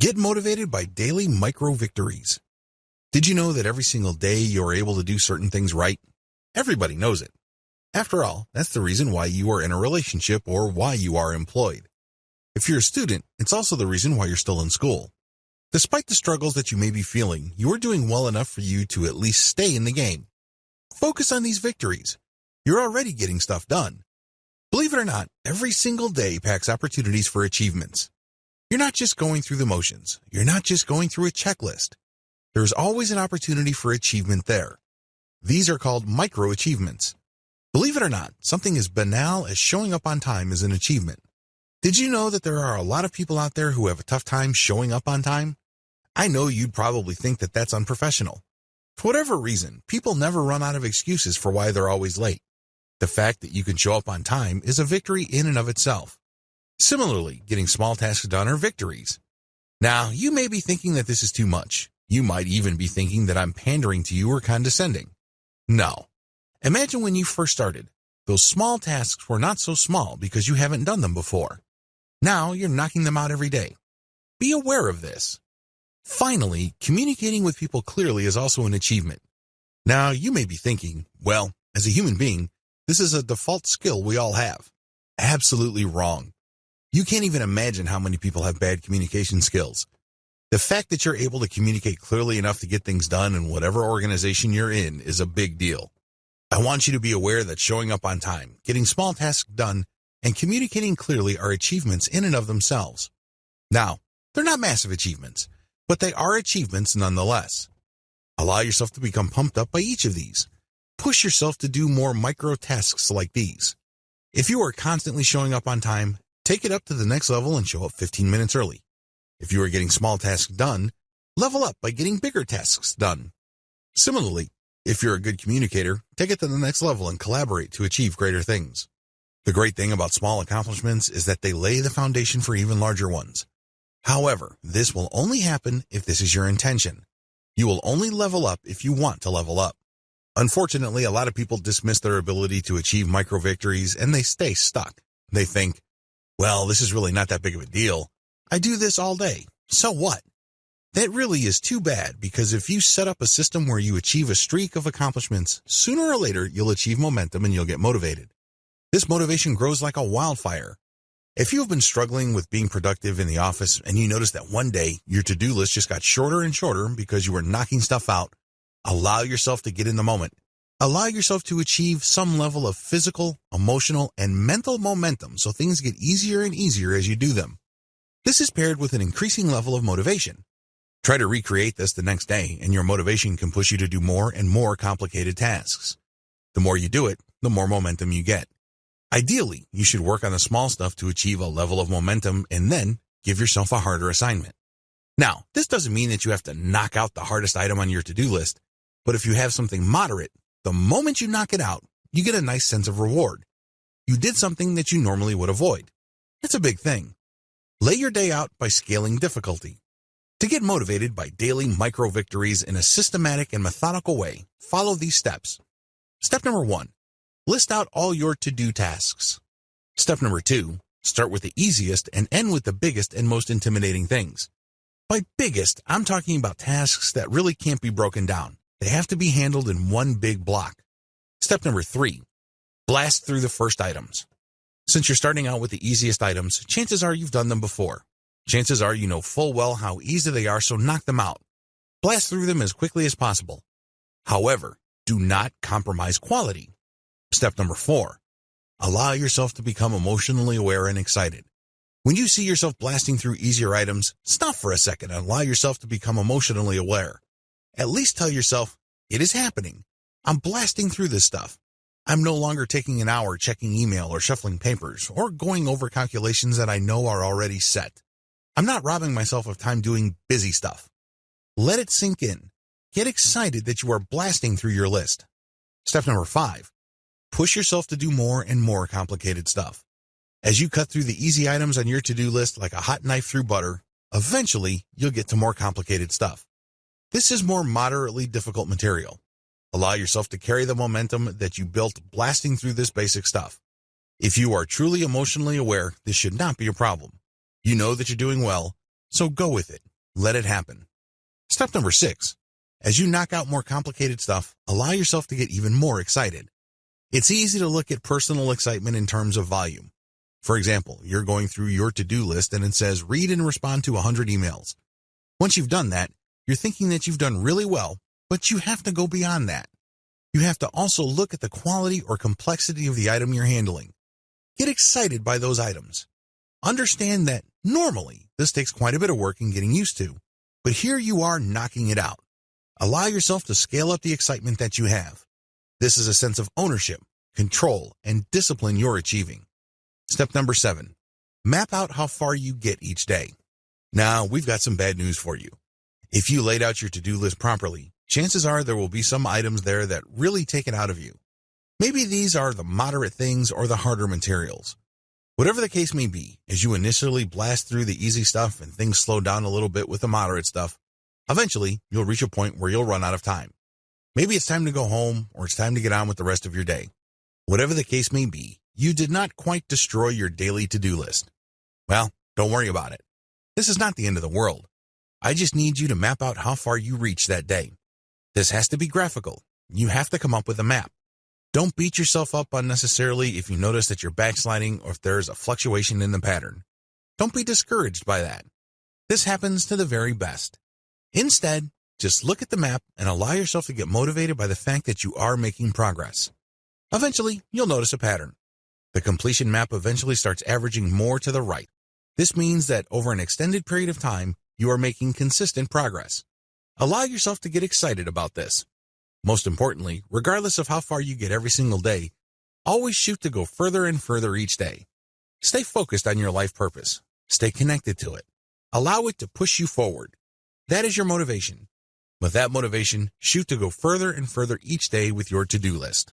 Get motivated by daily micro-victories. Did you know that every single day you're able to do certain things right? Everybody knows it. After all, that's the reason why you are in a relationship or why you are employed. If you're a student, it's also the reason why you're still in school. Despite the struggles that you may be feeling, you are doing well enough for you to at least stay in the game. Focus on these victories. You're already getting stuff done. Believe it or not, every single day packs opportunities for achievements. You're not just going through the motions. You're not just going through a checklist. There's always an opportunity for achievement there. These are called micro-achievements. Believe it or not, something as banal as showing up on time is an achievement. Did you know that there are a lot of people out there who have a tough time showing up on time? I know you'd probably think that that's unprofessional. For whatever reason, people never run out of excuses for why they're always late. The fact that you can show up on time is a victory in and of itself. Similarly, getting small tasks done are victories. Now, you may be thinking that this is too much. You might even be thinking that I'm pandering to you or condescending. No. Imagine when you first started. Those small tasks were not so small because you haven't done them before. Now you're knocking them out every day. Be aware of this. Finally, communicating with people clearly is also an achievement. Now, you may be thinking, well, as a human being, this is a default skill we all have. Absolutely wrong. You can't even imagine how many people have bad communication skills. The fact that you're able to communicate clearly enough to get things done in whatever organization you're in is a big deal. I want you to be aware that showing up on time, getting small tasks done, and communicating clearly are achievements in and of themselves. Now, they're not massive achievements, but they are achievements nonetheless. Allow yourself to become pumped up by each of these. Push yourself to do more micro tasks like these. If you are constantly showing up on time, take it up to the next level and show up 15 minutes early. If you are getting small tasks done, level up by getting bigger tasks done. Similarly, if you're a good communicator, take it to the next level and collaborate to achieve greater things. The great thing about small accomplishments is that they lay the foundation for even larger ones. However, this will only happen if this is your intention. You will only level up if you want to level up. Unfortunately, a lot of people dismiss their ability to achieve micro-victories and they stay stuck. They think, well, this is really not that big of a deal. I do this all day. So what? That really is too bad because if you set up a system where you achieve a streak of accomplishments, sooner or later you'll achieve momentum and you'll get motivated. This motivation grows like a wildfire. If you've been struggling with being productive in the office and you notice that one day your to-do list just got shorter and shorter because you were knocking stuff out, allow yourself to get in the moment. Allow yourself to achieve some level of physical, emotional, and mental momentum so things get easier and easier as you do them. This is paired with an increasing level of motivation. Try to recreate this the next day, and your motivation can push you to do more and more complicated tasks. The more you do it, the more momentum you get. Ideally, you should work on the small stuff to achieve a level of momentum and then give yourself a harder assignment. Now, this doesn't mean that you have to knock out the hardest item on your to-do list, but if you have something moderate, the moment you knock it out, you get a nice sense of reward. You did something that you normally would avoid. It's a big thing. Lay your day out by scaling difficulty. To get motivated by daily micro-victories in a systematic and methodical way, follow these steps. Step number 1. List out all your to-do tasks. Step number 2. Start with the easiest and end with the biggest and most intimidating things. By biggest, I'm talking about tasks that really can't be broken down. They have to be handled in one big block. Step number 3. Blast through the first items. Since you're starting out with the easiest items, chances are you've done them before. Chances are you know full well how easy they are, so knock them out. Blast through them as quickly as possible. However, do not compromise quality. Step number 4. Allow yourself to become emotionally aware and excited. When you see yourself blasting through easier items, stop for a second and allow yourself to become emotionally aware. At least tell yourself, it is happening. I'm blasting through this stuff. I'm no longer taking an hour checking email or shuffling papers or going over calculations that I know are already set. I'm not robbing myself of time doing busy stuff. Let it sink in. Get excited that you are blasting through your list. Step number 5. Push yourself to do more and more complicated stuff. As you cut through the easy items on your to-do list like a hot knife through butter, eventually you'll get to more complicated stuff. This is more moderately difficult material. Allow yourself to carry the momentum that you built blasting through this basic stuff. If you are truly emotionally aware, this should not be a problem. You know that you're doing well, so go with it. let it happen. Step number 6. As you knock out more complicated stuff, allow yourself to get even more excited. It's easy to look at personal excitement in terms of volume. For example, you're going through your to-do list and it says read and respond to 100 emails. Once you've done that, you're thinking that you've done really well, but you have to go beyond that. You have to also look at the quality or complexity of the item you're handling. Get excited by those items. Understand that normally this takes quite a bit of work and getting used to, but here you are knocking it out. Allow yourself to scale up the excitement that you have. This is a sense of ownership, control, and discipline you're achieving. Step number 7. Map out how far you get each day. Now, we've got some bad news for you. If you laid out your to-do list properly, chances are there will be some items there that really take it out of you. Maybe these are the moderate things or the harder materials. Whatever the case may be, as you initially blast through the easy stuff and things slow down a little bit with the moderate stuff, eventually you'll reach a point where you'll run out of time. Maybe it's time to go home or it's time to get on with the rest of your day. Whatever the case may be, you did not quite destroy your daily to-do list. Well, don't worry about it. This is not the end of the world. I just need you to map out how far you reach that day. This has to be graphical. You have to come up with a map. Don't beat yourself up unnecessarily if you notice that you're backsliding or if there's a fluctuation in the pattern. Don't be discouraged by that. This happens to the very best. Instead, just look at the map and allow yourself to get motivated by the fact that you are making progress. Eventually, you'll notice a pattern. The completion map eventually starts averaging more to the right. This means that over an extended period of time, you are making consistent progress. Allow yourself to get excited about this. Most importantly, regardless of how far you get every single day, always shoot to go further and further each day. Stay focused on your life purpose. Stay connected to it. Allow it to push you forward. That is your motivation. With that motivation, shoot to go further and further each day with your to-do list.